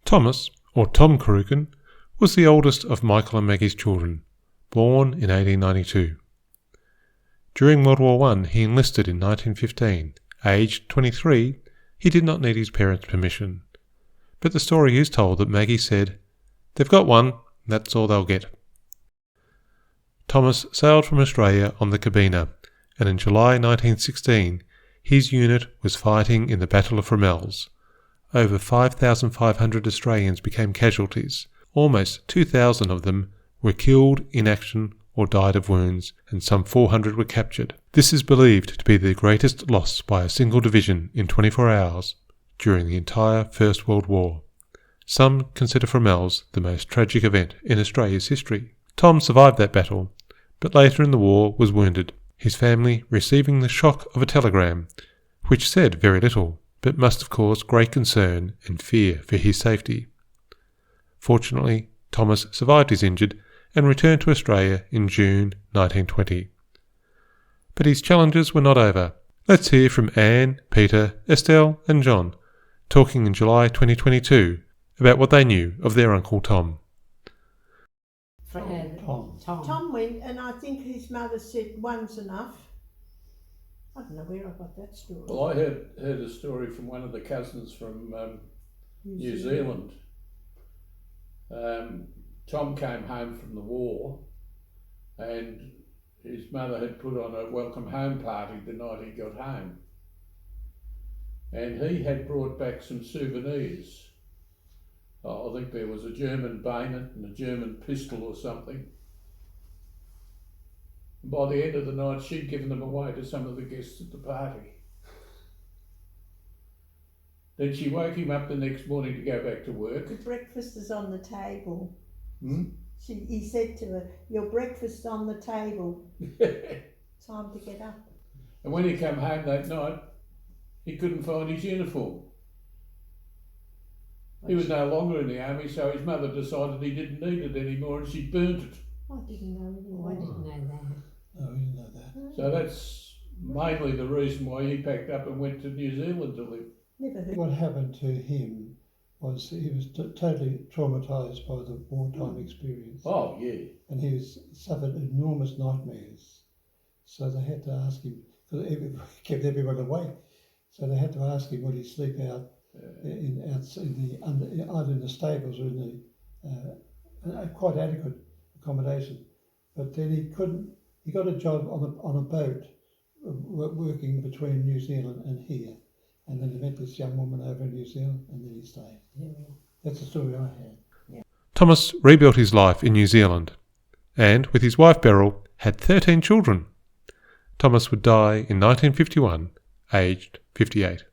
Thomas, or Tom Carrucan, was the oldest of Michael and Maggie's children, born in 1892. During World War I, he enlisted in 1915. Aged 23, he did not need his parents' permission. But the story is told that Maggie said, "They've got one, that's all they'll get." Thomas sailed from Australia on the Cabina, and in July 1916, his unit was fighting in the Battle of Fromelles. Over 5,500 Australians became casualties. Almost 2,000 of them were killed in action or died of wounds, and some 400 were captured. This is believed to be the greatest loss by a single division in 24 hours during the entire First World War. Some consider Fromelles the most tragic event in Australia's history. Tom survived that battle, but later in the war was wounded, his family receiving the shock of a telegram, which said very little, but must have caused great concern and fear for his safety. Fortunately, Thomas survived his injury and returned to Australia in June 1920. But his challenges were not over. Let's hear from Anne, Peter, Estelle and John, talking in July 2022 about what they knew of their Uncle Tom. Tom went, and I think his mother said one's enough. I don't know where I got that story. Well, I heard a story from one of the cousins from New Zealand. Tom came home from the war, and his mother had put on a welcome home party the night he got home. And he had brought back some souvenirs. I think there was a German bayonet and a German pistol or something. And by the end of the night, she'd given them away to some of the guests at the party. Then she woke him up the next morning to go back to work. The breakfast is on the table. Hmm? He said to her, "Your breakfast's on the table. Time to get up." And when he came home that night, he couldn't find his uniform. He was no longer in the army, so his mother decided he didn't need it anymore, and she burnt it. I didn't know I didn't know that. No, we didn't know that. So that's mainly the reason why he packed up and went to New Zealand to live. Never heard. What happened to him was he was totally traumatised by the wartime experience. Oh, yeah. And he suffered enormous nightmares. So they had to ask him, because it kept everyone awake, so they had to ask him would he sleep out either in the stables or in the quite adequate accommodation. But then he couldn't. He got a job on a boat working between New Zealand and here, and then he met this young woman over in New Zealand, and then he stayed. Yeah. That's the story I had. Yeah. Thomas rebuilt his life in New Zealand, and with his wife Beryl had 13 children. Thomas would die in 1951, aged 58.